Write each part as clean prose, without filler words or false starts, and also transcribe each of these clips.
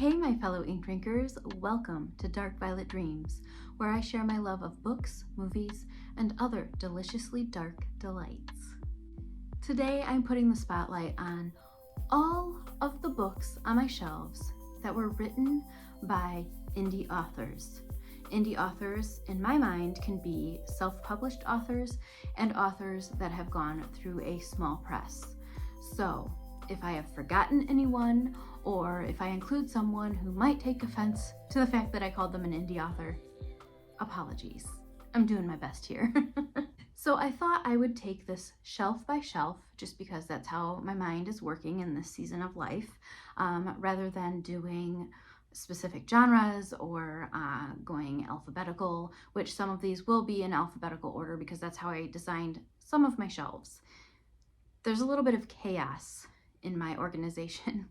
Hey my fellow ink drinkers, welcome to Dark Violet Dreams, where I share my love of books, movies, and other deliciously dark delights. Today I'm putting the spotlight on all of the books on my shelves that were written by indie authors. Indie authors, in my mind, can be self-published authors and authors that have gone through a small press. So, if I have forgotten anyone, or if I include someone who might take offense to the fact that I called them an indie author, apologies. I'm doing my best here. So I thought I would take this shelf by shelf, just because that's how my mind is working in this season of life, rather than doing specific genres or going alphabetical, which some of these will be in alphabetical order because that's how I designed some of my shelves. There's a little bit of chaos in my organization.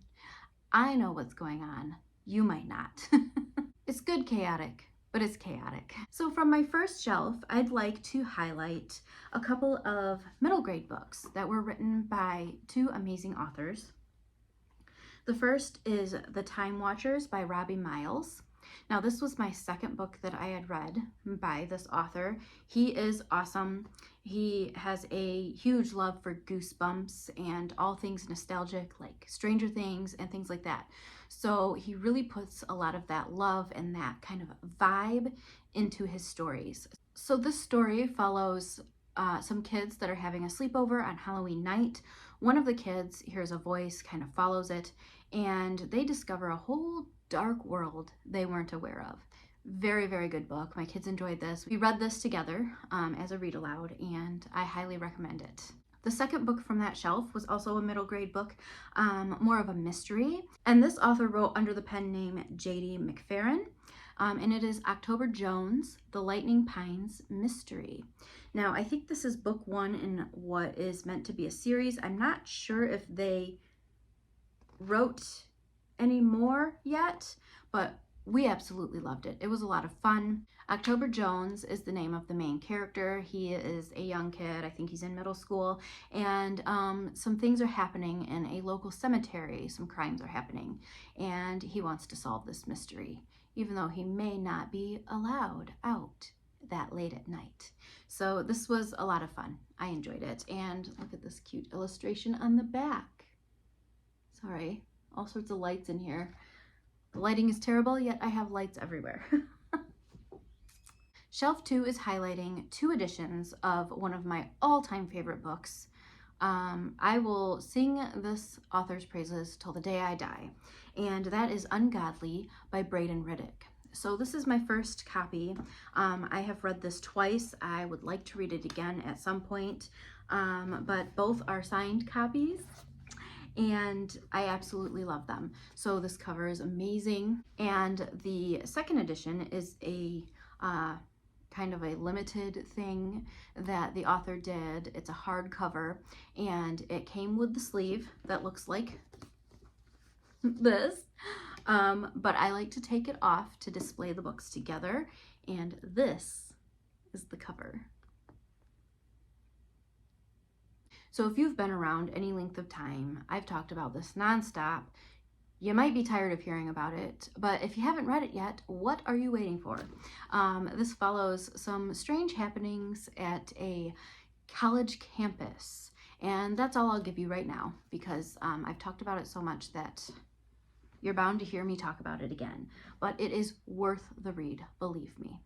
I know what's going on. You might not. It's good chaotic, but it's chaotic. So from my first shelf, I'd like to highlight a couple of middle grade books that were written by two amazing authors. The first is The Time Watchers by Robbie Myles. Now this was my second book that I had read by this author. He is awesome. He has a huge love for Goosebumps and all things nostalgic like Stranger Things and things like that. So he really puts a lot of that love and that kind of vibe into his stories. So this story follows some kids that are having a sleepover on Halloween night. One of the kids hears a voice, kind of follows it, and they discover a whole dark world they weren't aware of. Very, very good book. My kids enjoyed this. We read this together as a read aloud, and I highly recommend it. The second book from that shelf was also a middle grade book, more of a mystery, and this author wrote under the pen name J.D. McFarren, and it is October Jones, The Lightning Pines Mystery. Now, I think this is book one in what is meant to be a series. I'm not sure if they wrote any more yet, but we absolutely loved it. It was a lot of fun. October Jones is the name of the main character. He is a young kid. I think he's in middle school, and some things are happening in a local cemetery. Some crimes are happening, and he wants to solve this mystery, even though he may not be allowed out that late at night. So this was a lot of fun. I enjoyed it. And look at this cute illustration on the back. Sorry, all sorts of lights in here. The lighting is terrible, yet I have lights everywhere. Shelf 2 is highlighting two editions of one of my all-time favorite books. I will sing this author's praises till the day I die, and that is Ungodly by Braedon Riddick. So this is my first copy. I have read this twice. I would like to read it again at some point, but both are signed copies, and I absolutely love them. So this cover is amazing, and the second edition is a kind of a limited thing that the author did. It's a hardcover, and it came with the sleeve that looks like this, but I like to take it off to display the books together, and this is the cover. So if you've been around any length of time, I've talked about this nonstop. You might be tired of hearing about it, but if you haven't read it yet, what are you waiting for? This follows some strange happenings at a college campus, and that's all I'll give you right now, because I've talked about it so much that you're bound to hear me talk about it again, but it is worth the read, believe me.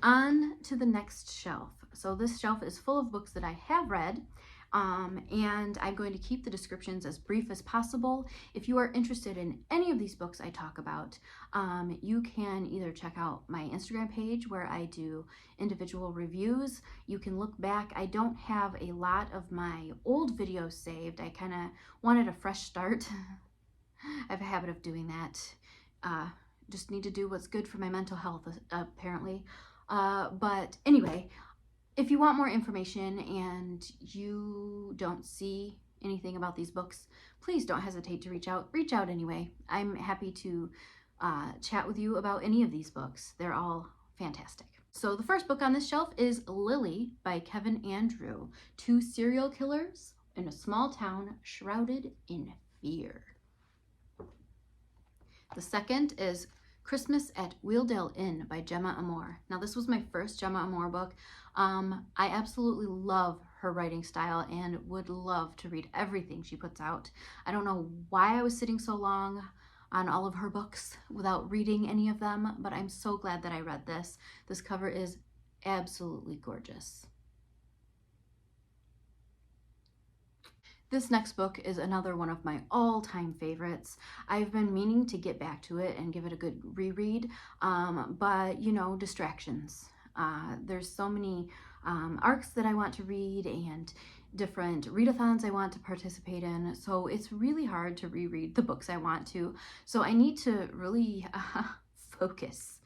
On to the next shelf. So this shelf is full of books that I have read, and I'm going to keep the descriptions as brief as possible. If you are interested in any of these books I talk about, you can either check out my Instagram page where I do individual reviews. You can look back. I don't have a lot of my old videos saved. I kind of wanted a fresh start. I have a habit of doing that. Just need to do what's good for my mental health, apparently. But anyway, if you want more information and you don't see anything about these books, please don't hesitate to reach out. Reach out anyway. I'm happy to chat with you about any of these books. They're all fantastic. So the first book on this shelf is Lilly by Kevin Andrew. Two serial killers in a small town shrouded in fear. The second is Christmas at Wheeldale Inn by Gemma Amor. Now this was my first Gemma Amor book. I absolutely love her writing style and would love to read everything she puts out. I don't know why I was sitting so long on all of her books without reading any of them, but I'm so glad that I read this. This cover is absolutely gorgeous. This next book is another one of my all-time favorites. I've been meaning to get back to it and give it a good reread, but you know, distractions. There's so many arcs that I want to read and different readathons I want to participate in, so it's really hard to reread the books I want to. So I need to really focus,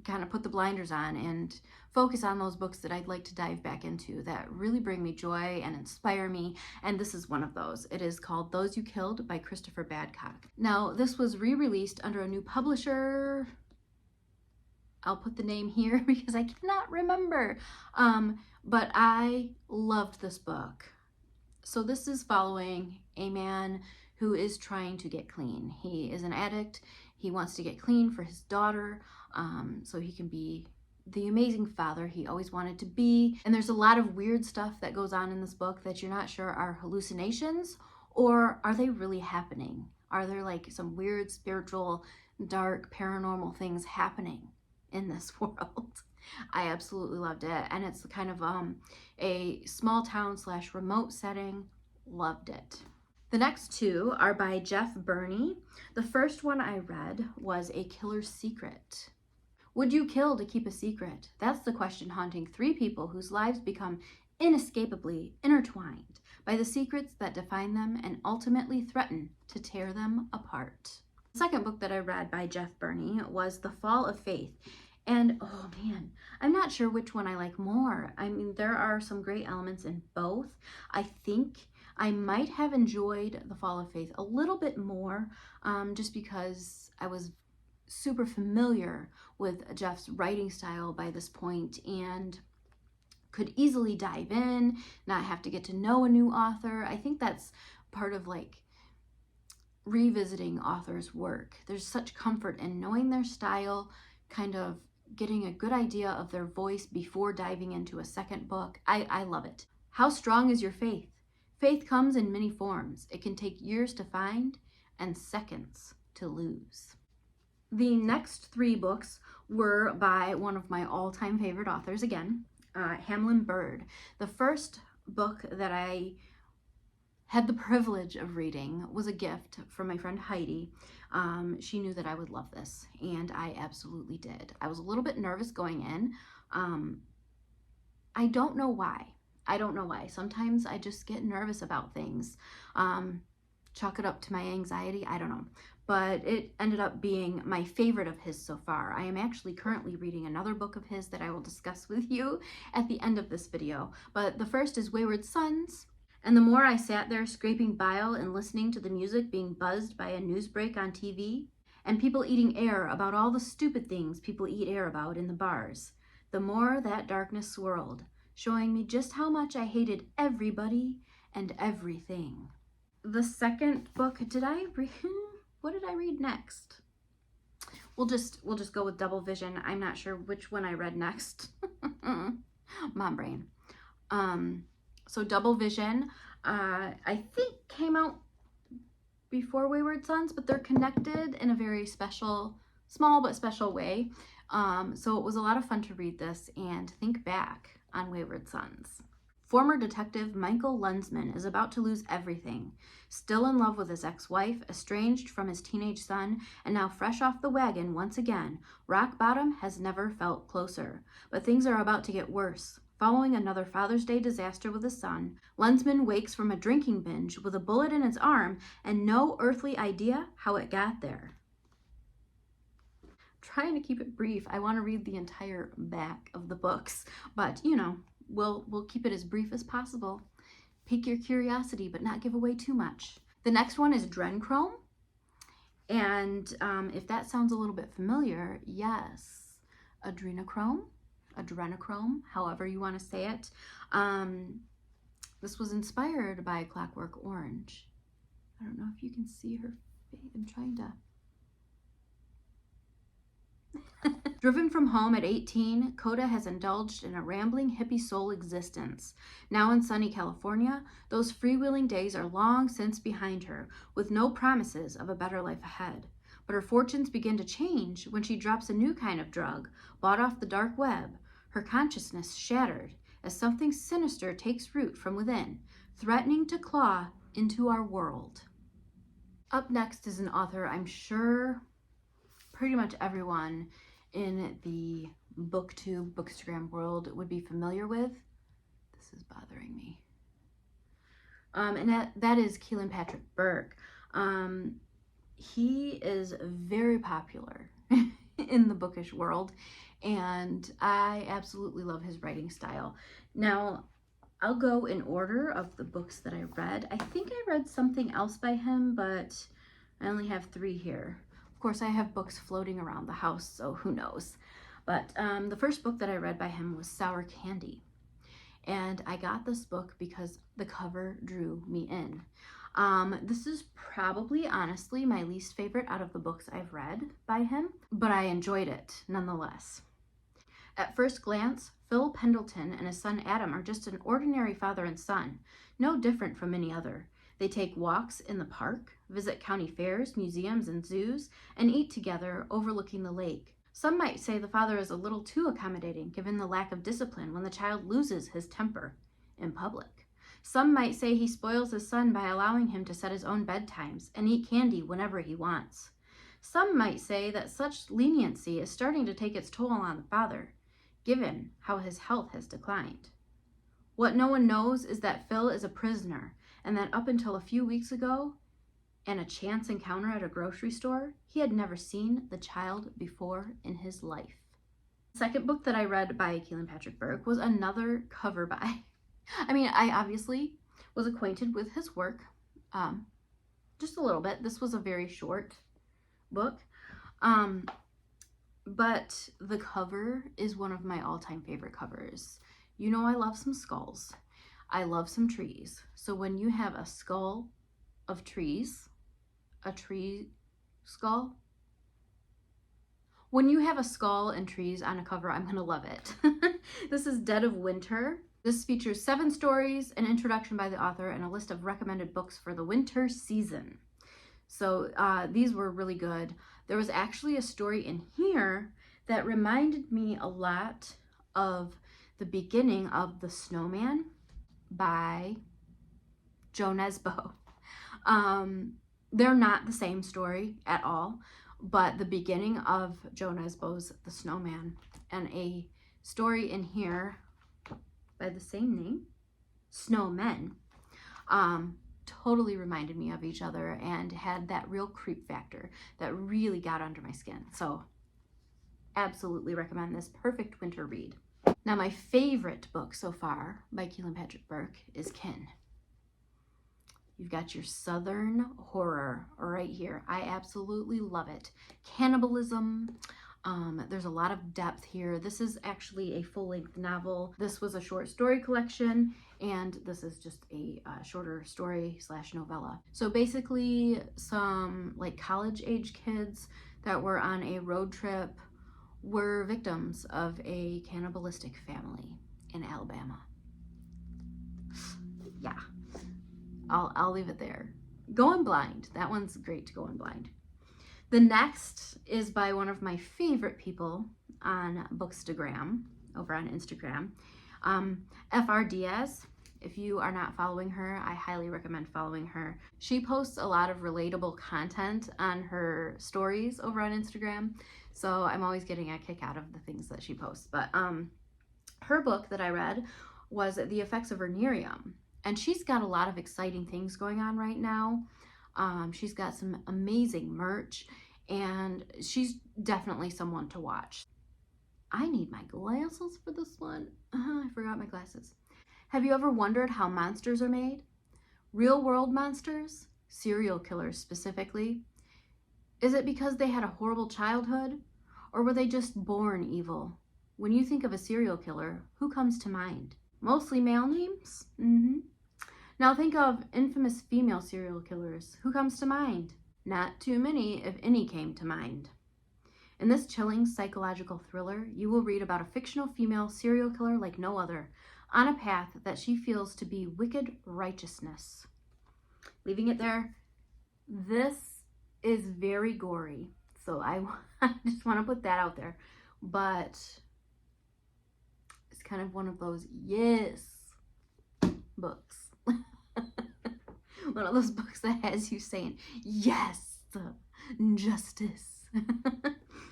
kind of put the blinders on and focus on those books that I'd like to dive back into that really bring me joy and inspire me, and this is one of those. It is called Those You Killed by Christopher Badcock. Now, this was re-released under a new publisher. I'll put the name here because I cannot remember, but I loved this book. So this is following a man who is trying to get clean. He is an addict. He wants to get clean for his daughter, so he can be the amazing father he always wanted to be. And there's a lot of weird stuff that goes on in this book that you're not sure are hallucinations or are they really happening? Are there like some weird spiritual, dark, paranormal things happening in this world? I absolutely loved it, and it's kind of a small town / remote setting. Loved it. The next two are by Berney. The first one I read was A Killer's Secret. Would you kill to keep a secret? That's the question haunting three people whose lives become inescapably intertwined by the secrets that define them and ultimately threaten to tear them apart. The second book that I read by Berney was The Fall of Faith. And oh man, I'm not sure which one I like more. I mean, there are some great elements in both. I think I might have enjoyed The Fall of Faith a little bit more, just because I was super familiar with Jeff's writing style by this point and could easily dive in, not have to get to know a new author. I think that's part of like revisiting authors' work. There's such comfort in knowing their style, kind of getting a good idea of their voice before diving into a second book. I love it. How strong is your faith? Faith comes in many forms. It can take years to find and seconds to lose. The next three books were by one of my all-time favorite authors again, Hamelin Bird. The first book that I had the privilege of reading was a gift from my friend Heidi. She knew that I would love this, and I absolutely did. I was a little bit nervous going in. I don't know why. Sometimes I just get nervous about things. Chalk it up to my anxiety, I don't know. But it ended up being my favorite of his so far. I am actually currently reading another book of his that I will discuss with you at the end of this video. But the first is Wayward Sons. And the more I sat there scraping bile and listening to the music being buzzed by a news break on TV, and people eating air about all the stupid things people eat air about in the bars, the more that darkness swirled, showing me just how much I hated everybody and everything. The second book, what did I read next? We'll just go with Double Vision. I'm not sure which one I read next. Mom brain. So Double Vision, I think came out before Wayward Sons, but they're connected in a very special, small but special way. So it was a lot of fun to read this and think back on Wayward Sons. Former detective Michael Lensman is about to lose everything. Still in love with his ex-wife, estranged from his teenage son, and now fresh off the wagon once again, rock bottom has never felt closer. But things are about to get worse. Following another Father's Day disaster with his son, Lensman wakes from a drinking binge with a bullet in his arm and no earthly idea how it got there. Trying to keep it brief. I want to read the entire back of the books, but you know, we'll keep it as brief as possible. Pique your curiosity, but not give away too much. The next one is Drencrom, and if that sounds a little bit familiar, yes, adrenochrome, however you want to say it. This was inspired by Clockwork Orange. I don't know if you can see her face. I'm trying to Driven from home at 18, Coda has indulged in a rambling hippie soul existence. Now in sunny California, those freewheeling days are long since behind her, with no promises of a better life ahead. But her fortunes begin to change when she drops a new kind of drug, bought off the dark web, her consciousness shattered as something sinister takes root from within, threatening to claw into our world. Up next is an author I'm sure pretty much everyone in the booktube, bookstagram world would be familiar with. This is bothering me. And that is Kealan Patrick Burke. He is very popular in the bookish world, and I absolutely love his writing style. Now, I'll go in order of the books that I read. I think I read something else by him, but I only have 3 here. Of course, I have books floating around the house, so who knows. But the first book that I read by him was Sour Candy. And I got this book because the cover drew me in. This is probably, honestly, my least favorite out of the books I've read by him, but I enjoyed it nonetheless. At first glance, Phil Pendleton and his son Adam are just an ordinary father and son, no different from any other. They take walks in the park, visit county fairs, museums, and zoos, and eat together overlooking the lake. Some might say the father is a little too accommodating given the lack of discipline when the child loses his temper in public. Some might say he spoils his son by allowing him to set his own bedtimes and eat candy whenever he wants. Some might say that such leniency is starting to take its toll on the father, given how his health has declined. What no one knows is that Phil is a prisoner, and that up until a few weeks ago, and a chance encounter at a grocery store, he had never seen the child before in his life. The second book that I read by Kealan Patrick Burke was another cover by. I mean, I obviously was acquainted with his work, just a little bit. This was a very short book, but the cover is one of my all-time favorite covers. You know I love some skulls. I love some trees. So when you have a skull of trees, a tree skull, when you have a skull and trees on a cover, I'm gonna love it. This is Dead of Winter. This features 7 stories, an introduction by the author, and a list of recommended books for the winter season. So these were really good. There was actually a story in here that reminded me a lot of the beginning of The Snowman by Joe Nesbo. They're not the same story at all, but the beginning of Joe Nesbo's The Snowman and a story in here by the same name, Snowmen, totally reminded me of each other and had that real creep factor that really got under my skin. So absolutely recommend this. Perfect winter read. Now, my favorite book so far by Kealan Patrick Burke is Kin. You've got your Southern horror right here. I absolutely love it. Cannibalism. There's a lot of depth here. This is actually a full-length novel. This was a short story collection, and this is just a shorter story / novella. So basically some like college-age kids that were on a road trip were victims of a cannibalistic family in Alabama. Yeah, I'll leave it there. Going Blind. That one's great to go in blind. The next is by one of my favorite people on Bookstagram, over on Instagram, FR Diaz. If you are not following her, I highly recommend following her. She posts a lot of relatable content on her stories over on Instagram, so I'm always getting a kick out of the things that she posts. But her book that I read was The Effects of Nerium, and she's got a lot of exciting things going on right now. She's got some amazing merch, and she's definitely someone to watch. I need my glasses for this one. I forgot my glasses. Have you ever wondered how monsters are made? Real world monsters? Serial killers specifically? Is it because they had a horrible childhood? Or were they just born evil? When you think of a serial killer, who comes to mind? Mostly male names? Now think of infamous female serial killers. Who comes to mind? Not too many, if any, came to mind. In this chilling psychological thriller, you will read about a fictional female serial killer like no other, on a path that she feels to be wicked righteousness. Leaving it there. This is very gory, so I just want to put that out there. But it's kind of one of those yes books. One of those books that has you saying, yes, justice.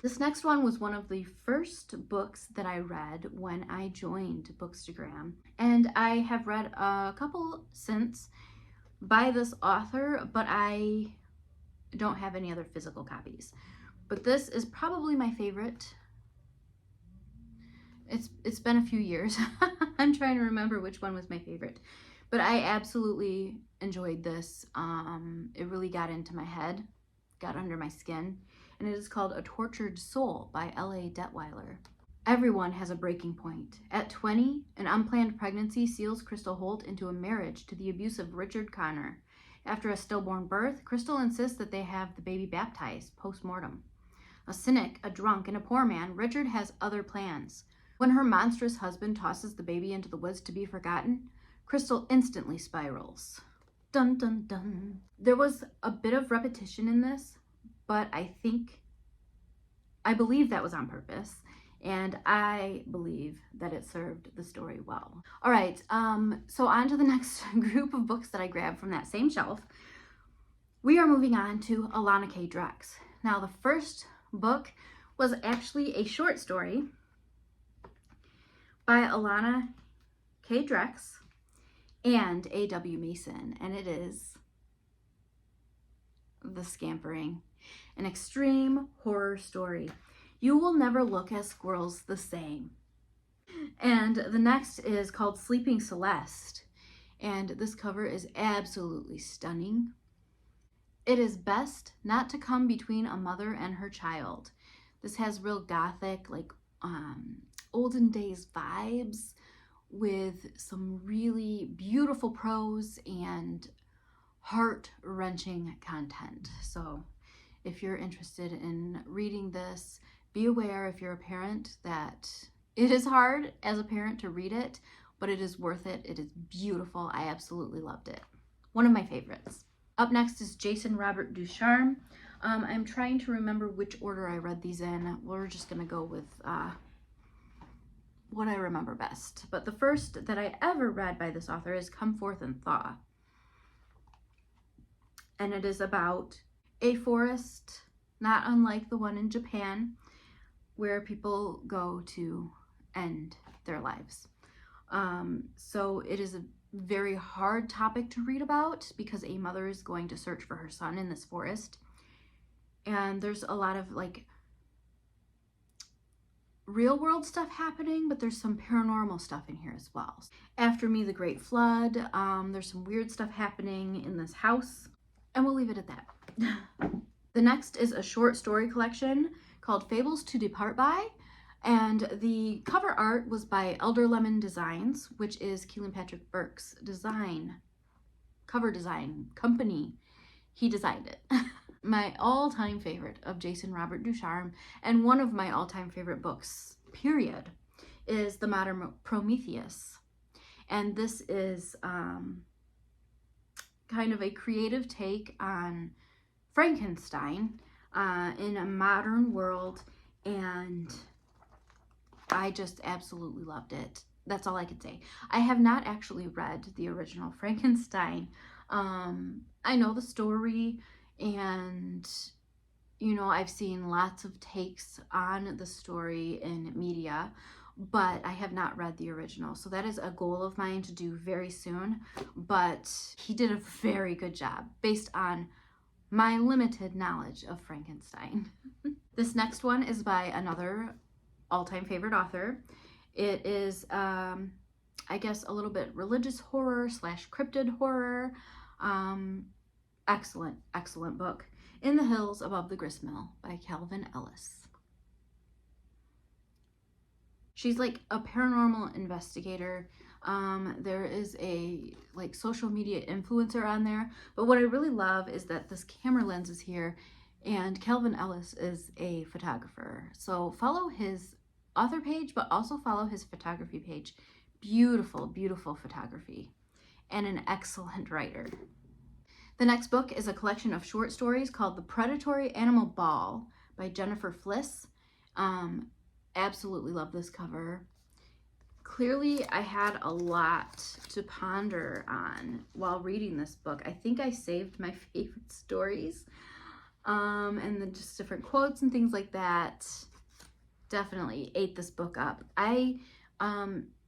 This next one was one of the first books that I read when I joined Bookstagram. And I have read a couple since by this author, but I don't have any other physical copies. But this is probably my favorite. It's been a few years. I'm trying to remember which one was my favorite. But I absolutely enjoyed this. It really got into my head, got under my skin. And it is called A Tortured Soul by L.A. Detwiler. Everyone has a breaking point. At 20, an unplanned pregnancy seals Crystal Holt into a marriage to the abusive Richard Connor. After a stillborn birth, Crystal insists that they have the baby baptized post-mortem. A cynic, a drunk, and a poor man, Richard has other plans. When her monstrous husband tosses the baby into the woods to be forgotten, Crystal instantly spirals. Dun dun dun. There was a bit of repetition in this, but I believe that was on purpose, and I believe that it served the story well. All right, so on to the next group of books that I grabbed from that same shelf. We are moving on to Alana K. Drex. Now, the first book was actually a short story by Alana K. Drex and A.W. Mason, and it is The Scampering, an extreme horror story. You will never look at squirrels the same. And the next is called Sleeping Celeste, and this cover is absolutely stunning. It is best not to come between a mother and her child. This has real gothic, like olden days vibes with some really beautiful prose and heart-wrenching content. So if you're interested in reading this, be aware if you're a parent that it is hard as a parent to read it, but it is worth it. It is beautiful. I absolutely loved it. One of my favorites. Up next is Jason Robert Ducharme. I'm trying to remember which order I read these in. We're just going to go with what I remember best. But the first that I ever read by this author is Come Forth and Thaw. And it is about a forest, not unlike the one in Japan, where people go to end their lives. So it is a very hard topic to read about because a mother is going to search for her son in this forest. And there's a lot of like real world stuff happening, but there's some paranormal stuff in here as well. After Me, the Great Flood, there's some weird stuff happening in this house, and we'll leave it at that. The next is a short story collection called Fables to Depart By, and the cover art was by Elder Lemon Designs, which is Kealan Patrick Burke's cover design company. He designed it. My all-time favorite of Jason Robert Ducharme, and one of my all-time favorite books, period, is The Modern Prometheus. And this is kind of a creative take on Frankenstein in a modern world, and I just absolutely loved it. That's all I could say. I have not actually read the original Frankenstein. I know the story, and you know, I've seen lots of takes on the story in media, but I have not read the original. So that is a goal of mine to do very soon. But he did a very good job based on my limited knowledge of Frankenstein. This next one is by another all-time favorite author. It is, I guess, a little bit religious horror / cryptid horror. Excellent, excellent book. In the Hills Above the Gristmill by Calvin Ellis. She's like a paranormal investigator. There is a like social media influencer on there, but what I really love is that this camera lens is here And Calvin Ellis is a photographer. So follow his author page, but also follow his photography page. Beautiful, beautiful photography, and an excellent writer. The next book is a collection of short stories called The Predatory Animal Ball by Jennifer Fliss. Absolutely love this cover. Clearly, I had a lot to ponder on while reading this book. I think I saved my favorite stories, and then just different quotes and things like that. Definitely ate this book up. I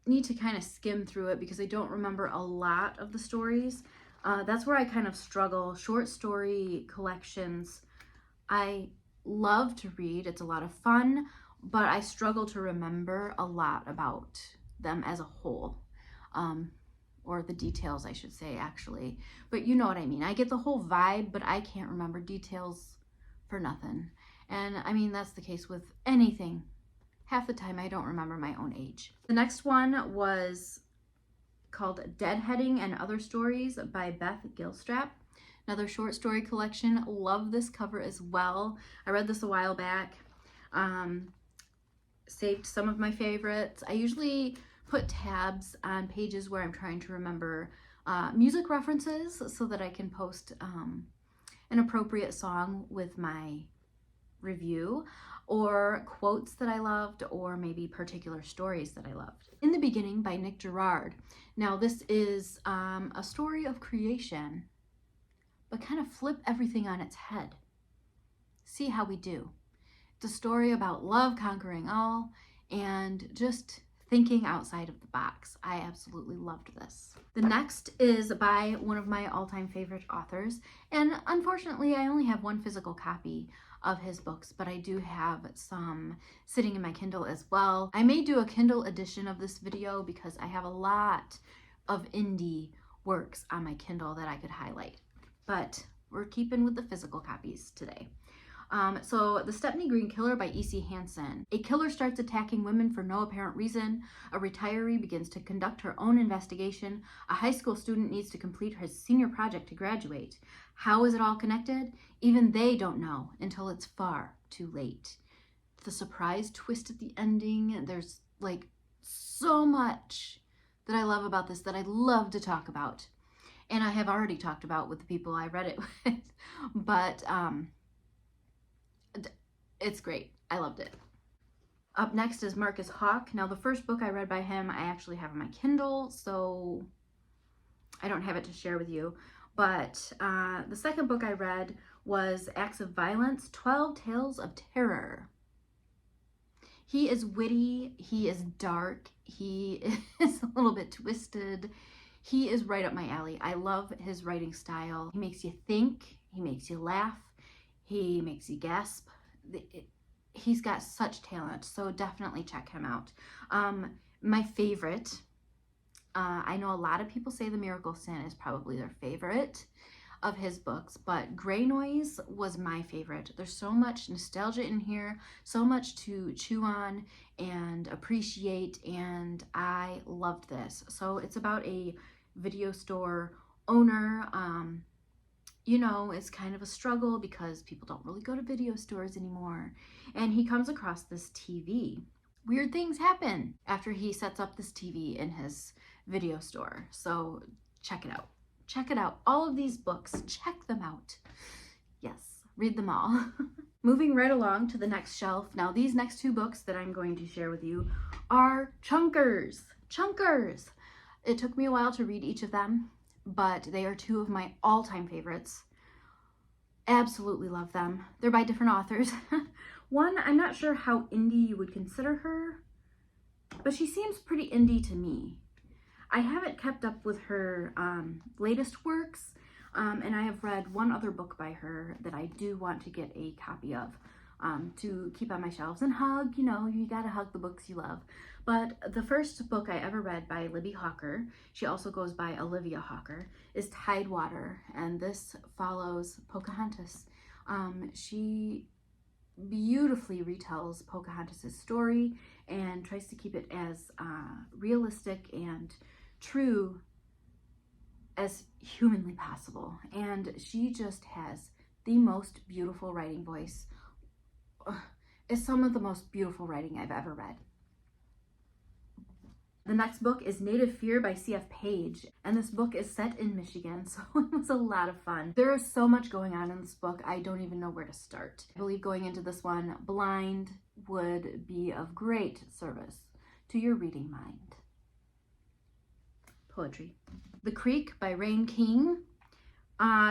need to kind of skim through it because I don't remember a lot of the stories. That's where I kind of struggle. Short story collections, I love to read. It's a lot of fun, but I struggle to remember a lot about them as a whole, or the details, I should say, actually. But you know what I mean. I get the whole vibe, but I can't remember details for nothing. And I mean, that's the case with anything. Half the time I don't remember my own age. The next one was called Deadheading and Other Stories by Beth Gilstrap. Another short story collection. Love this cover as well. I read this a while back. Saved some of my favorites. I usually put tabs on pages where I'm trying to remember music references so that I can post an appropriate song with my review, or quotes that I loved, or maybe particular stories that I loved. In the Beginning by Nick Gerard. Now this is a story of creation, but kind of flip everything on its head. See how we do. It's a story about love conquering all and just thinking outside of the box. I absolutely loved this. The next is by one of my all-time favorite authors, and unfortunately I only have one physical copy of his books, but I do have some sitting in my Kindle as well. I may do a Kindle edition of this video because I have a lot of indie works on my Kindle that I could highlight, but we're keeping with the physical copies today. So The Stepney Green Killer by E.C. Hansen. A killer starts attacking women for no apparent reason. A retiree begins to conduct her own investigation. A high school student needs to complete her senior project to graduate. How is it all connected? Even they don't know until it's far too late. The surprise twist at the ending. There's like so much that I love about this that I'd love to talk about. And I have already talked about with the people I read it with. But it's great. I loved it. Up next is Marcus Hawk. Now the first book I read by him, I actually have on my Kindle, so I don't have it to share with you. But the second book I read was Acts of Violence, 12 Tales of Terror. He is witty, he is dark, he is a little bit twisted. He is right up my alley. I love his writing style. He makes you think, he makes you laugh, he makes you gasp. He's got such talent, so definitely check him out. My favorite, I know a lot of people say The Miracle Sin is probably their favorite of his books, but Grey Noise was my favorite. There's so much nostalgia in here, so much to chew on and appreciate, and I loved this. So it's about a video store owner. You know, it's kind of a struggle because people don't really go to video stores anymore. And he comes across this TV. Weird things happen after he sets up this TV in his video store. So check it out. Check it out. All of these books, check them out. Yes, read them all. Moving right along to the next shelf. Now these next two books that I'm going to share with you are chunkers. Chunkers. It took me a while to read each of them, but they are two of my all-time favorites. Absolutely love them. They're by different authors. One, I'm not sure how indie you would consider her, but she seems pretty indie to me. I haven't kept up with her latest works, and I have read one other book by her that I do want to get a copy of to keep on my shelves and hug. You know, you gotta hug the books you love. But the first book I ever read by Libby Hawker, she also goes by Olivia Hawker, is Tidewater, and this follows Pocahontas. She beautifully retells Pocahontas' story and tries to keep it as realistic and true as humanly possible. And she just has the most beautiful writing voice. It's some of the most beautiful writing I've ever read. The next book is Native Fear by C.F. Page, and this book is set in Michigan, so it was a lot of fun. There is so much going on in this book, I don't even know where to start. I believe going into this one, blind would be of great service to your reading mind. Poetry. The Creek by Rain King.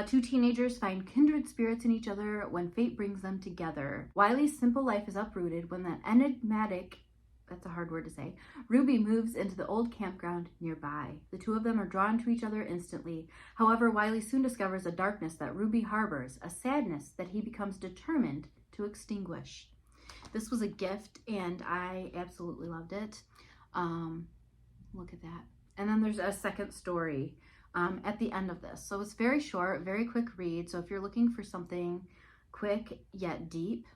Two teenagers find kindred spirits in each other when fate brings them together. Wiley's simple life is uprooted when that enigmatic, that's a hard word to say, Ruby moves into the old campground nearby. The two of them are drawn to each other instantly. However, Wiley soon discovers a darkness that Ruby harbors, a sadness that he becomes determined to extinguish. This was a gift, and I absolutely loved it. Look at that. And then there's a second story at the end of this. So it's very short, very quick read. So if you're looking for something quick yet deep,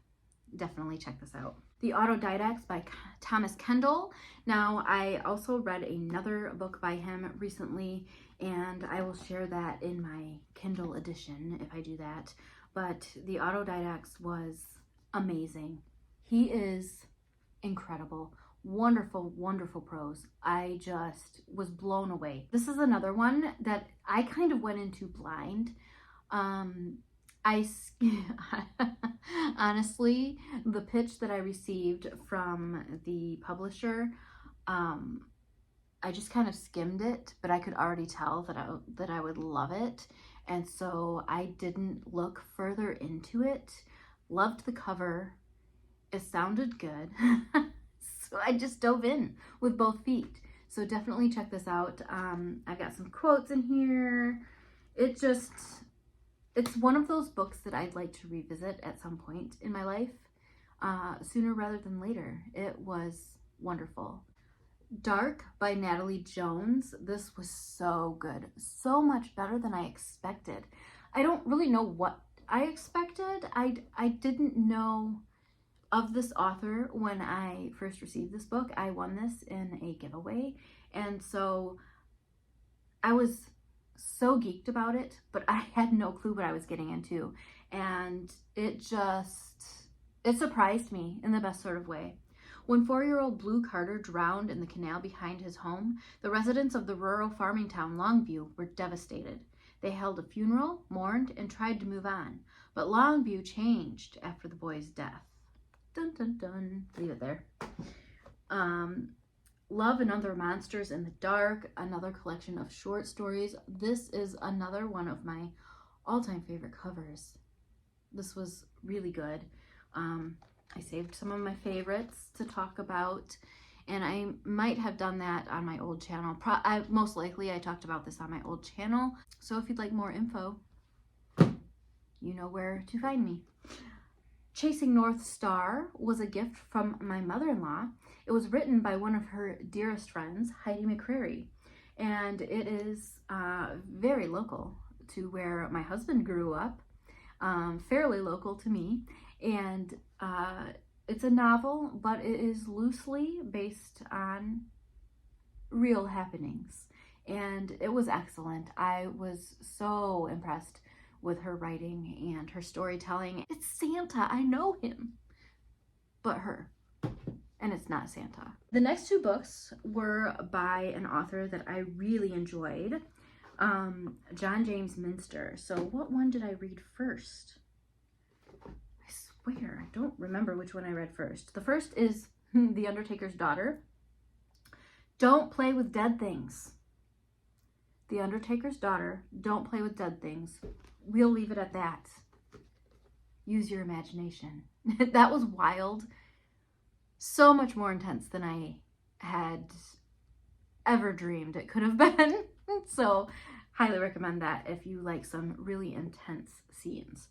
definitely check this out. The Autodidacts by Thomas Kendall. Now, I also read another book by him recently, and I will share that in my Kindle edition if I do that. But the Autodidacts was amazing. He is incredible. Wonderful, wonderful prose. I just was blown away. This is another one that I kind of went into blind. Honestly, the pitch that I received from the publisher, I just kind of skimmed it, but I could already tell that I would love it. And so I didn't look further into it. Loved the cover. It sounded good. So I just dove in with both feet. So definitely check this out. I've got some quotes in here. It's one of those books that I'd like to revisit at some point in my life, sooner rather than later. It was wonderful. Dark by Natalie Jones. This was so good. So much better than I expected. I don't really know what I expected. I didn't know of this author when I first received this book. I won this in a giveaway, and so I was so geeked about it, but I had no clue what I was getting into, and it surprised me in the best sort of way. When 4-year-old Blue Carter drowned in the canal behind his home, the residents of the rural farming town Longview were devastated. They held a funeral, mourned, and tried to move on, but Longview changed after the boy's death. Dun dun dun. Leave it there. Love and Other Monsters in the Dark, another collection of short stories. This is another one of my all-time favorite covers. This was really good. I saved some of my favorites to talk about, and I might have done that on my old channel. Most likely I talked about this on my old channel. So if you'd like more info, you know where to find me. Chasing North Star was a gift from my mother-in-law. It was written by one of her dearest friends, Heidi McCrary, and it is very local to where my husband grew up, fairly local to me, and it's a novel, but it is loosely based on real happenings, and it was excellent. I was so impressed with her writing and her storytelling. It's Santa, I know him, but her, and it's not Santa. The next two books were by an author that I really enjoyed, John James Minster. So what one did I read first? I swear, I don't remember which one I read first. The first is The Undertaker's Daughter. Don't play with dead things. The Undertaker's Daughter, don't play with dead things. We'll leave it at that. Use your imagination. That was wild. So much more intense than I had ever dreamed it could have been. So highly recommend that if you like some really intense scenes.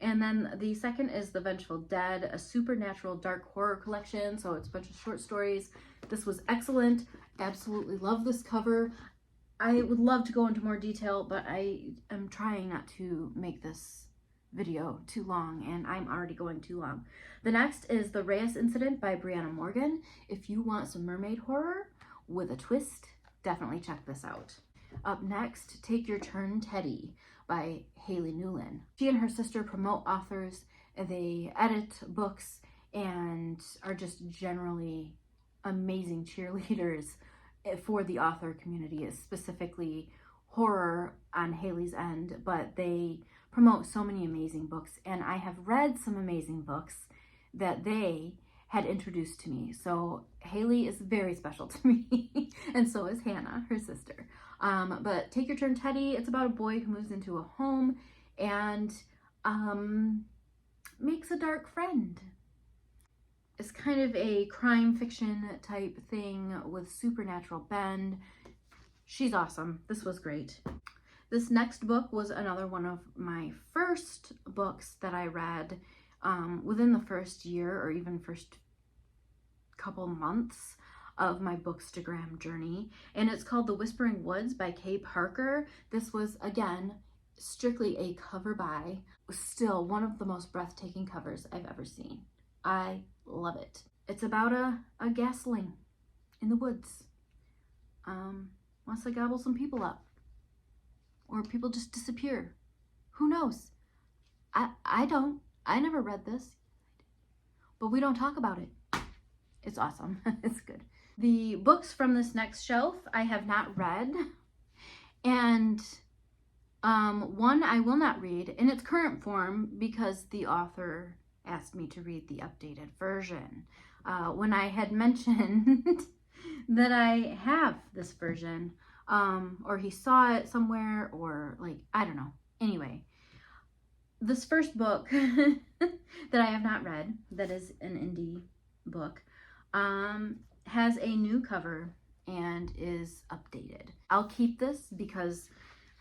And then the second is The Vengeful Dead, a supernatural dark horror collection. So it's a bunch of short stories. This was excellent. Absolutely love this cover. I would love to go into more detail, but I am trying not to make this video too long, and I'm already going too long. The next is The Reyes Incident by Brianna Morgan. If you want some mermaid horror with a twist, definitely check this out. Up next, Take Your Turn, Teddy by Haley Newlin. She and her sister promote authors, they edit books, and are just generally amazing cheerleaders for the author community, specifically horror on Haley's end, but they promote so many amazing books, and I have read some amazing books that they had introduced to me. So Haley is very special to me, and so is Hannah, her sister. But Take Your Turn, Teddy, it's about a boy who moves into a home and makes a dark friend. It's kind of a crime fiction type thing with supernatural bend. She's awesome. This was great. This next book was another one of my first books that I read within the first year or even first couple months of my Bookstagram journey, and it's called The Whispering Woods by Kay Parker. This was, again, strictly a cover by, still one of the most breathtaking covers I've ever seen. I love it. It's about a gasling in the woods. Wants to gobble some people up. Or people just disappear. Who knows? I don't. I never read this. But we don't talk about it. It's awesome. It's good. The books from this next shelf I have not read. And one I will not read in its current form because the author asked me to read the updated version. When I had mentioned that I have this version, or he saw it somewhere, or like, I don't know. Anyway, this first book that I have not read, that is an indie book, has a new cover and is updated. I'll keep this because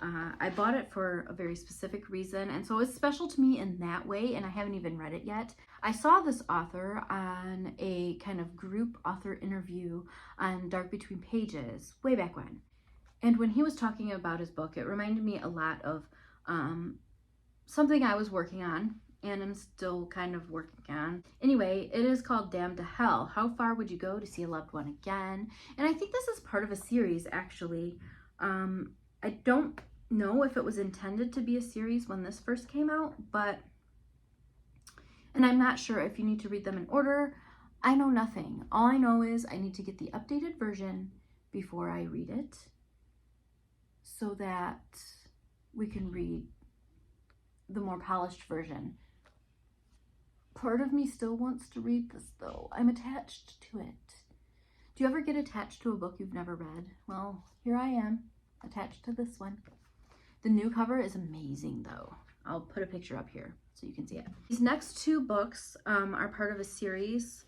I bought it for a very specific reason, and so it's special to me in that way, and I haven't even read it yet. I saw this author on a kind of group author interview on Dark Between Pages way back when. And when he was talking about his book, it reminded me a lot of something I was working on, and I'm still kind of working on. Anyway, it is called Damned to Hell. How far would you go to see a loved one again? And I think this is part of a series, actually. I don't know if it was intended to be a series when this first came out, and I'm not sure if you need to read them in order. I know nothing. All I know is I need to get the updated version before I read it so that we can read the more polished version. Part of me still wants to read this though. I'm attached to it. Do you ever get attached to a book you've never read? Well, here I am, attached to this one. The new cover is amazing though. I'll put a picture up here so you can see it. These next two books are part of a series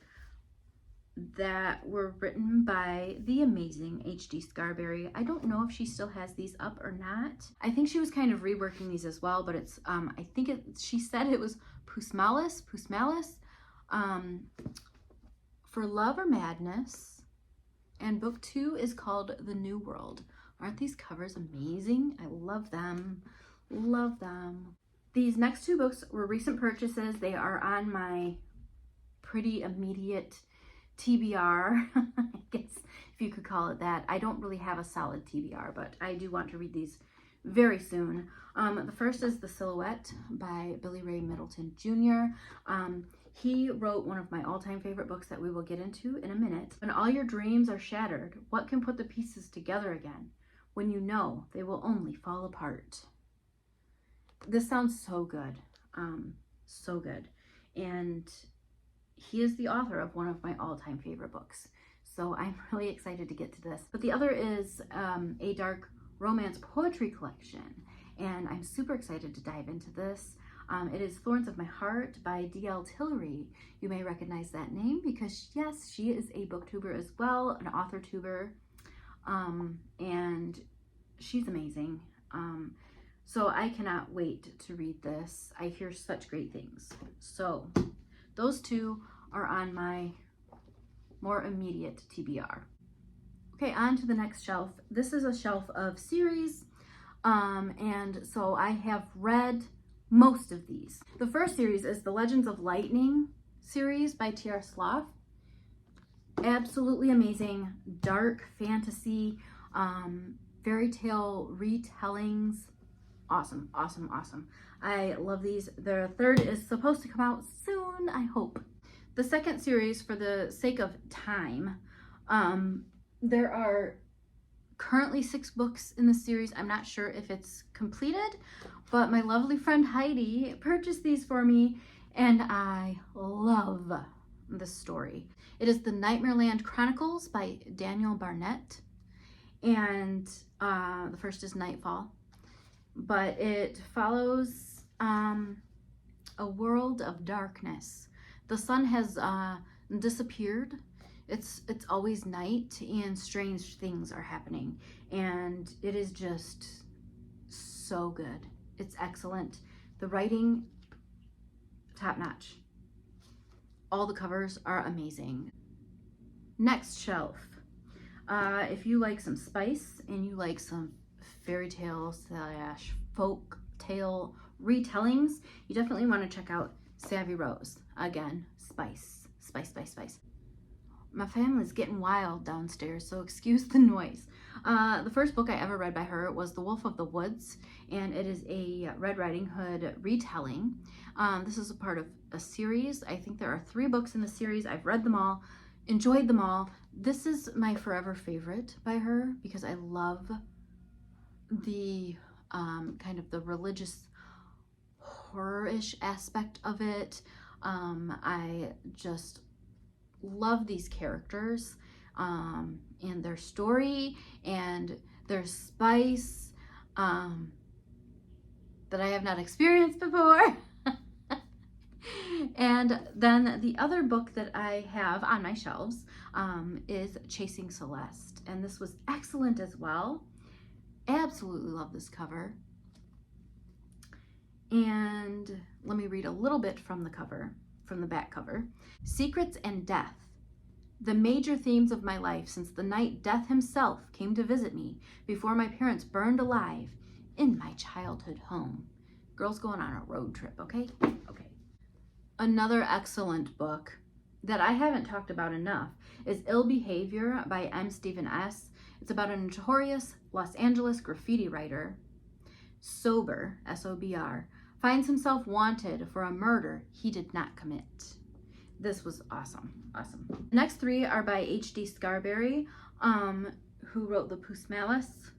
that were written by the amazing H.D. Scarberry. I don't know if she still has these up or not. I think she was kind of reworking these as well, but it's, I think she said it was Pusmalis, For Love or Madness. And book 2 is called The New World. Aren't these covers amazing? I love them. Love them. These next two books were recent purchases. They are on my pretty immediate TBR, I guess if you could call it that. I don't really have a solid TBR, but I do want to read these very soon. The first is The Silhouette by Billy Ray Middleton Jr. He wrote one of my all-time favorite books that we will get into in a minute. When all your dreams are shattered, what can put the pieces together again? When you know they will only fall apart. This sounds so good. So good. And he is the author of one of my all-time favorite books. So I'm really excited to get to this. But the other is a dark romance poetry collection. And I'm super excited to dive into this. It is Thorns of My Heart by D.L. Tillery. You may recognize that name because, yes, she is a booktuber as well, an author tuber. And she's amazing. So I cannot wait to read this. I hear such great things. So those two are on my more immediate TBR. Okay, on to the next shelf. This is a shelf of series. And so I have read most of these. The first series is the Legends of Lightning series by T.R. Sloth. Absolutely amazing, dark fantasy, fairy tale retellings. Awesome, awesome, awesome. I love these. The third is supposed to come out soon, I hope. The second series, for the sake of time, there are currently 6 books in the series. I'm not sure if it's completed, but my lovely friend Heidi purchased these for me, and I love this story. It is the Nightmareland Chronicles by Daniel Barnett, and the first is Nightfall, but it follows a world of darkness. The sun has disappeared. It's always night, and strange things are happening, and it is just so good. It's excellent. The writing, top notch. All the covers are amazing. Next shelf. If you like some spice and you like some fairy tale / folk tale retellings, you definitely want to check out Savvy Rose. Again, spice, spice, spice, spice. My family's getting wild downstairs, so excuse the noise. The first book I ever read by her was The Wolf of the Woods, and it is a Red Riding Hood retelling. This is a part of a series. I think there are 3 books in the series. I've read them all, enjoyed them all. This is my forever favorite by her because I love the kind of the religious horror-ish aspect of it. I just love these characters and their story and their spice that I have not experienced before. And then the other book that I have on my shelves is Chasing Celeste, and this was excellent as well. Absolutely love this cover. And let me read a little bit from the cover, from the back cover. Secrets and death. The major themes of my life since the night Death himself came to visit me before my parents burned alive in my childhood home. Girls going on a road trip, okay? Okay. Another excellent book that I haven't talked about enough is Ill Behavior by M. Stephen S. It's about a notorious Los Angeles graffiti writer, Sober, S-O-B-R, finds himself wanted for a murder he did not commit. This was awesome, awesome. The next 3 are by H.D. Scarberry, who wrote the Pus Malice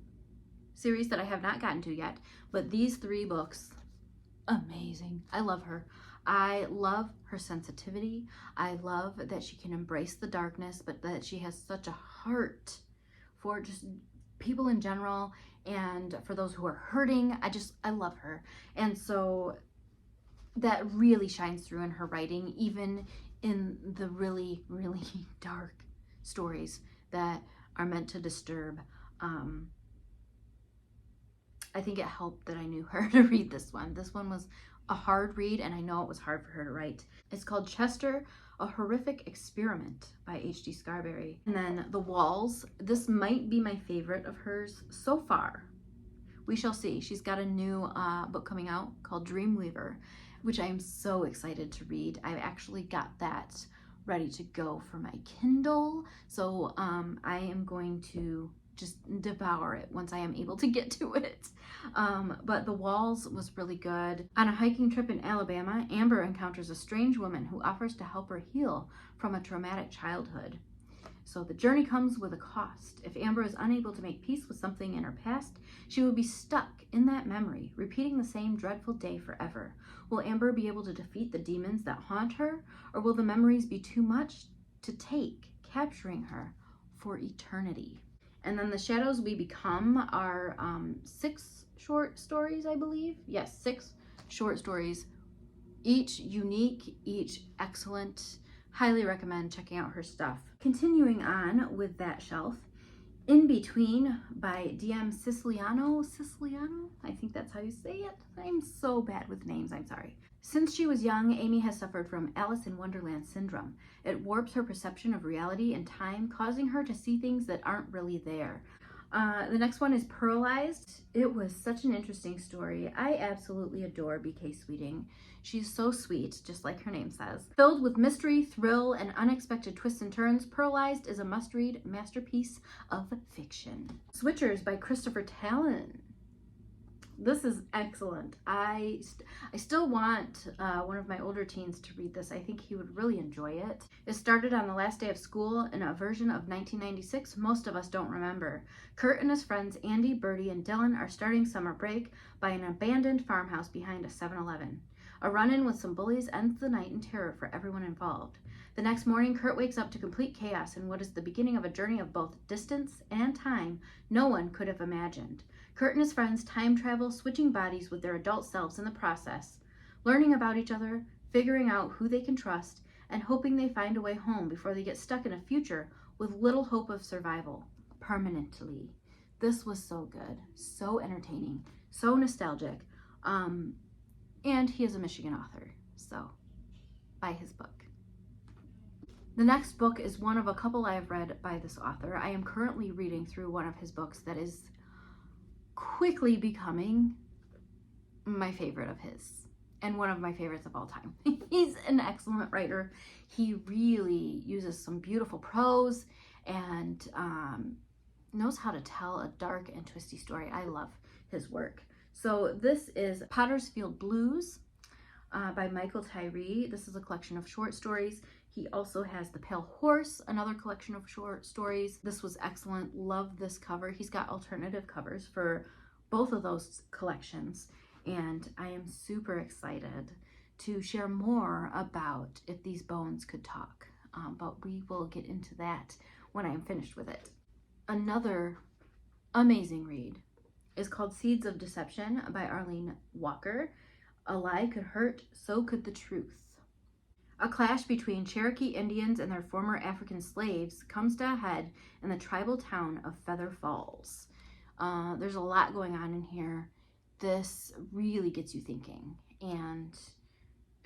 series that I have not gotten to yet, but these 3 books, amazing. I love her. I love her sensitivity. I love that she can embrace the darkness, but that she has such a heart for just people in general and for those who are hurting. I love her. And so that really shines through in her writing, even in the really, really dark stories that are meant to disturb. I think it helped that I knew her to read this one. This one was a hard read, and I know it was hard for her to write. It's called Chester, A Horrific Experiment by H.D. Scarberry. And then The Walls. This might be my favorite of hers so far. We shall see. She's got a new book coming out called Dreamweaver, which I'm so excited to read. I've actually got that ready to go for my Kindle. So I am going to just devour it once I am able to get to it. But The Walls was really good. On a hiking trip in Alabama, Amber encounters a strange woman who offers to help her heal from a traumatic childhood. So the journey comes with a cost. If Amber is unable to make peace with something in her past, she will be stuck in that memory, repeating the same dreadful day forever. Will Amber be able to defeat the demons that haunt her, or will the memories be too much to take, capturing her for eternity? And then The Shadows We Become are 6 short stories, I believe. Yes, 6 short stories, each unique, each excellent. Highly recommend checking out her stuff. Continuing on with that shelf, In Between by D.M. Siciliano? I think that's how you say it. I'm so bad with names, I'm sorry. Since she was young, Amy has suffered from Alice in Wonderland syndrome. It warps her perception of reality and time, causing her to see things that aren't really there. The next one is Pearlized. It was such an interesting story. I absolutely adore B.K. Sweeting. She's so sweet, just like her name says. Filled with mystery, thrill, and unexpected twists and turns, Pearlized is a must-read masterpiece of fiction. Switchers by Christopher This is excellent. I still want one of my older teens to read this. I think he would really enjoy it. It started on the last day of school in a version of 1996 most of us don't remember. Kurt and his friends Andy, Bertie, and Dylan are starting summer break by an abandoned farmhouse behind a 7-Eleven. A run-in with some bullies ends the night in terror for everyone involved. The next morning, Kurt wakes up to complete chaos in what is the beginning of a journey of both distance and time no one could have imagined. Kurt and his friends time travel, switching bodies with their adult selves in the process, learning about each other, figuring out who they can trust, and hoping they find a way home before they get stuck in a future with little hope of survival permanently. This was so good, so entertaining, so nostalgic, and he is a Michigan author, so buy his book. The next book is one of a couple I have read by this author. I am currently reading through one of his books that is quickly becoming my favorite of his and one of my favorites of all time. He's an excellent writer. He really uses some beautiful prose and knows how to tell a dark and twisty story. I love his work. So this is Potter's Field Blues by Michael Tyree. This is a collection of short stories. He also has The Pale Horse, another collection of short stories. This was excellent. Love this cover. He's got alternative covers for both of those collections, and I am super excited to share more about If These Bones Could Talk, but we will get into that when I am finished with it. Another amazing read is called Seeds of Deception by Arlene Walker. A lie could hurt, so could the truth. A clash between Cherokee Indians and their former African slaves comes to a head in the tribal town of Feather Falls. There's a lot going on in here. This really gets you thinking, and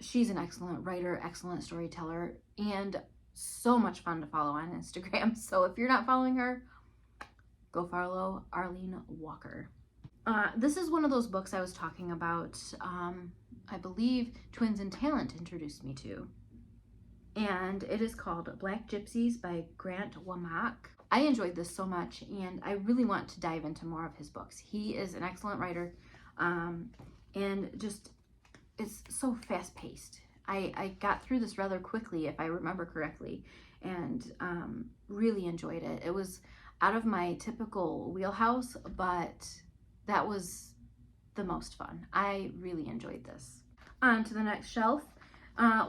she's an excellent writer, excellent storyteller, and so much fun to follow on Instagram. So if you're not following her, go follow Arlene Walker. This is one of those books I was talking about, I believe Twins and Talent introduced me to. And it is called Black Gypsies by Grant Womack. I enjoyed this so much, and I really want to dive into more of his books. He is an excellent writer, and just, it's so fast-paced. I got through this rather quickly, if I remember correctly, and really enjoyed it. It was out of my typical wheelhouse, but that was the most fun. I really enjoyed this. On to the next shelf.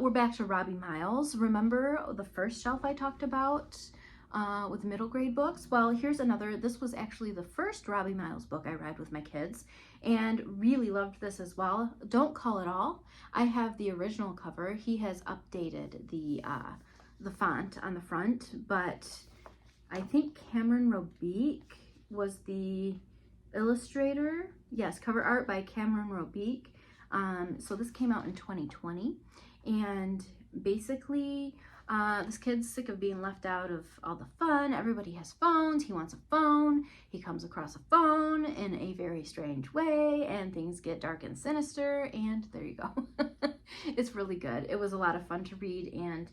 We're back to Robbie Myles. Remember the first shelf I talked about with middle grade books? Well, here's another. This was actually the first Robbie Myles book I read with my kids, and really loved this as well. Don't Call It All. I have the original cover. He has updated the font on the front, but I think Cameron Robique was the illustrator. Yes, cover art by Cameron Robique. So this came out in 2020, and basically this kid's sick of being left out of all the fun. Everybody has phones. He wants a phone. He comes across a phone in a very strange way, and things get dark and sinister, and there you go. It's really good. It was a lot of fun to read, and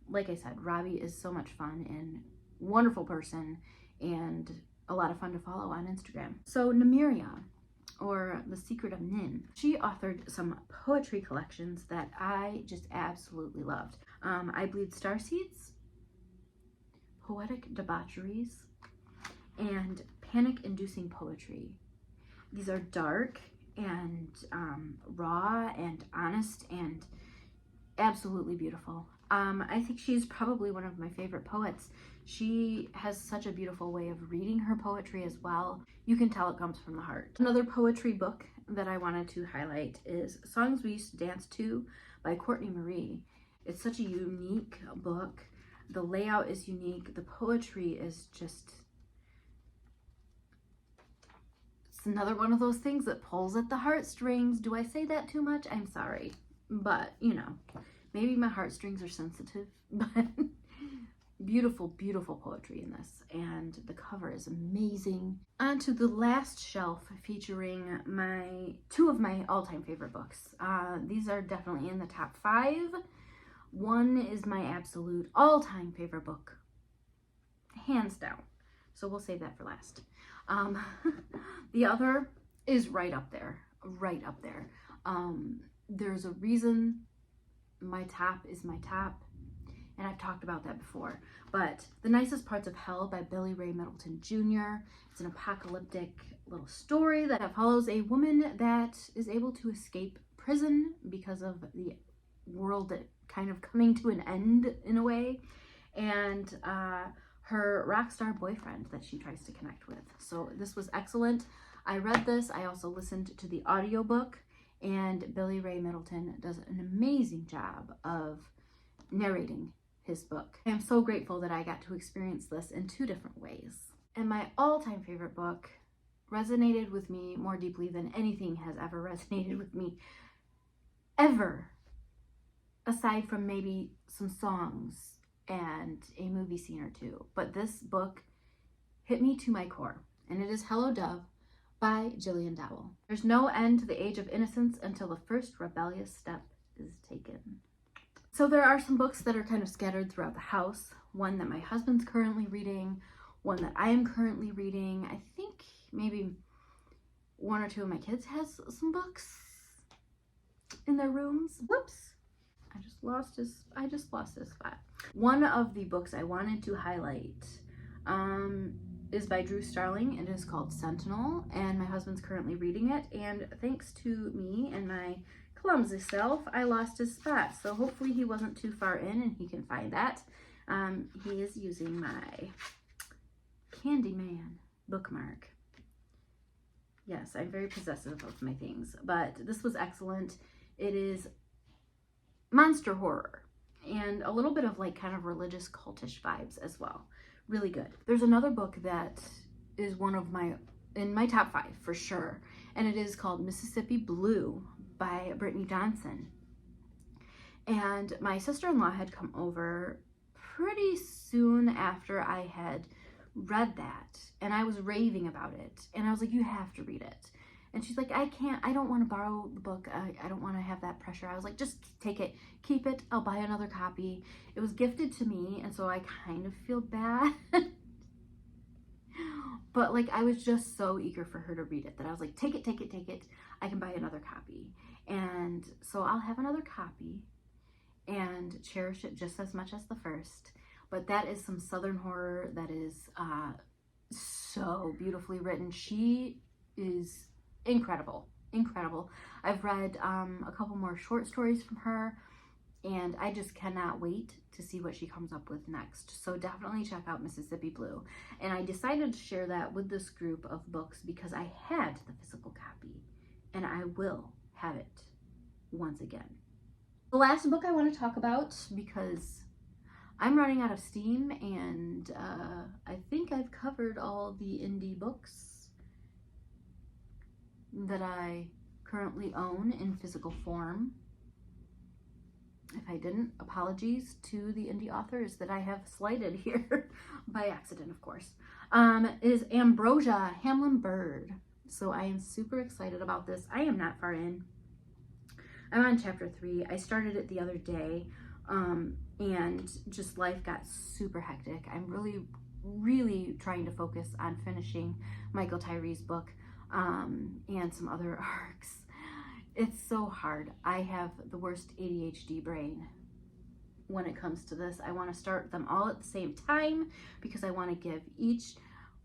like I said, Robbie is so much fun and wonderful person, and a lot of fun to follow on Instagram. So Nerium, or The Secret of Nin. She authored some poetry collections that I just absolutely loved. I Bleed Starseeds, Poetic Debaucheries, and Panic-Inducing Poetry. These are dark and raw and honest and absolutely beautiful. I think she's probably one of my favorite poets. She has such a beautiful way of reading her poetry as well. You can tell it comes from the heart. Another poetry book that I wanted to highlight is Songs We Used to Dance To by Courtney Marie. It's such a unique book. The layout is unique. The poetry is just, it's another one of those things that pulls at the heartstrings. Do I say that too much? I'm sorry. But, you know, maybe my heartstrings are sensitive, but beautiful, beautiful poetry in this, and the cover is amazing. On to the last shelf, featuring two of my all-time favorite books. These are definitely in the top 5. One is my absolute all-time favorite book, hands down, so we'll save that for last. The other is right up there, right up there. There's a reason my top is my top, and I've talked about that before. But The Nicest Parts of Hell by Billy Ray Middleton Jr. It's an apocalyptic little story that follows a woman that is able to escape prison because of the world kind of coming to an end in a way, and her rock star boyfriend that she tries to connect with. So this was excellent. I read this. I also listened to the audiobook, and Billy Ray Middleton does an amazing job of narrating his book. I am so grateful that I got to experience this in 2 different ways. And my all-time favorite book resonated with me more deeply than anything has ever resonated with me ever, aside from maybe some songs and a movie scene or 2. But this book hit me to my core, and it is Hello Dove by Gillian Dowell. There's no end to the age of innocence until the first rebellious step is taken. So there are some books that are kind of scattered throughout the house. One that my husband's currently reading, one that I am currently reading. I think maybe 1 or 2 of my kids has some books in their rooms. Whoops. I just lost his spot. One of the books I wanted to highlight is by Drew Starling, and it is called Sentinel, and my husband's currently reading it, and thanks to me and my clumsy self, I lost his spot, so hopefully he wasn't too far in and he can find that. He is using my Candyman bookmark. Yes, I'm very possessive of my things, but this was excellent. It is monster horror and a little bit of like kind of religious cultish vibes as well. Really good. There's another book that is in my top 5 for sure, and it is called Mississippi Blue by Brittany Johnson. And my sister-in-law had come over pretty soon after I had read that, and I was raving about it, and I was like, you have to read it. And she's like, I don't want to borrow the book. I don't want to have that pressure. I was like, just take it, keep it. I'll buy another copy. It was gifted to me, and so I kind of feel bad. But like, I was just so eager for her to read it that I was like, take it, take it, take it. I can buy another copy. And so I'll have another copy and cherish it just as much as the first. But that is some Southern horror that is so beautifully written. She is incredible. I've read a couple more short stories from her, and I just cannot wait to see what she comes up with next. So definitely check out Mississippi Blue. And I decided to share that with this group of books because I had the physical copy, and I will have it once again. The last book I want to talk about, because I'm running out of steam, and I think I've covered all the indie books that I currently own in physical form. If I didn't, apologies to the indie authors that I have slighted here by accident, of course. Is Ambrosia Hamelin Bird. So I am super excited about this. I am not far in. I'm on chapter 3. I started it the other day, and just life got super hectic. I'm really trying to focus on finishing Michael Tyree's book, and some other arcs. It's so hard. I have the worst ADHD brain when it comes to this. I want to start them all at the same time because I want to give each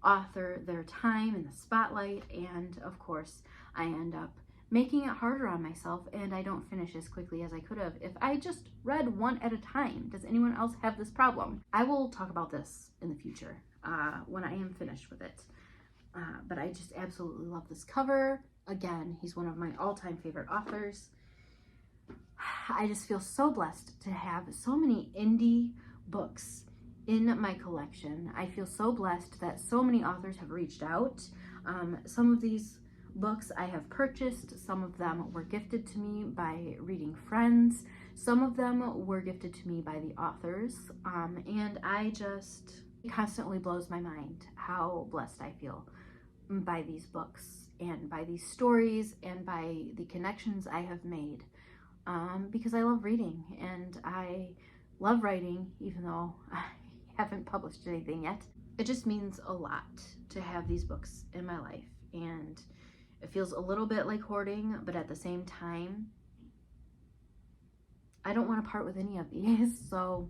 author their time in the spotlight, and of course I end up making it harder on myself, and I don't finish as quickly as I could have if I just read one at a time. Does anyone else have this problem? I will talk about this in the future when I am finished with it. But I just absolutely love this cover. Again, he's one of my all-time favorite authors. I just feel so blessed to have so many indie books in my collection. I feel so blessed that so many authors have reached out. Some of these books I have purchased. Some of them were gifted to me by reading friends. Some of them were gifted to me by the authors. And it constantly blows my mind how blessed I feel by these books and by these stories and by the connections I have made, because I love reading and I love writing, even though I haven't published anything yet. It just means a lot to have these books in my life, and It feels a little bit like hoarding, but at the same time, I don't want to part with any of these, so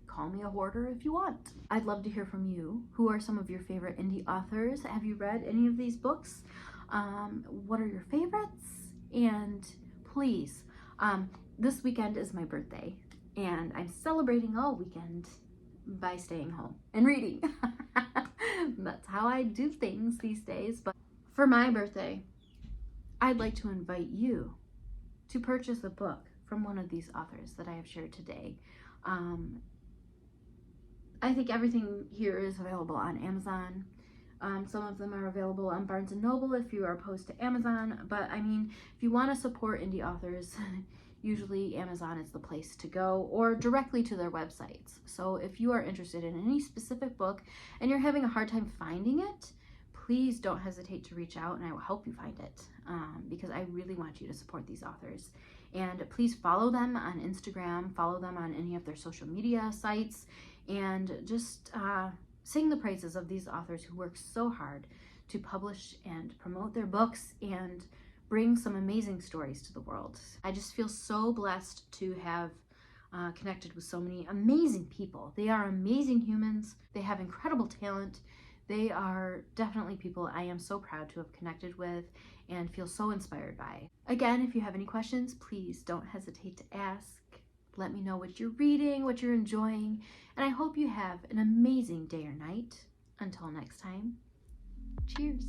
call me a hoarder if you want. I'd love to hear from you. Who are some of your favorite indie authors? Have you read any of these books? What are your favorites? And please, this weekend is my birthday, and I'm celebrating all weekend by staying home and reading. That's how I do things these days. But for my birthday, I'd like to invite you to purchase a book from one of these authors that I have shared today. I think everything here is available on Amazon. Some of them are available on Barnes & Noble if you are opposed to Amazon. But I mean, if you want to support indie authors, usually Amazon is the place to go, or directly to their websites. So if you are interested in any specific book and you're having a hard time finding it, please don't hesitate to reach out and I will help you find it, because I really want you to support these authors. And please follow them on Instagram, follow them on any of their social media sites, and just sing the praises of these authors who work so hard to publish and promote their books and bring some amazing stories to the world. I just feel so blessed to have connected with so many amazing people. They are amazing humans. They have incredible talent. They are definitely people I am so proud to have connected with and feel so inspired by. Again, if you have any questions, please don't hesitate to ask. Let me know what you're reading, what you're enjoying, and I hope you have an amazing day or night. Until next time, cheers.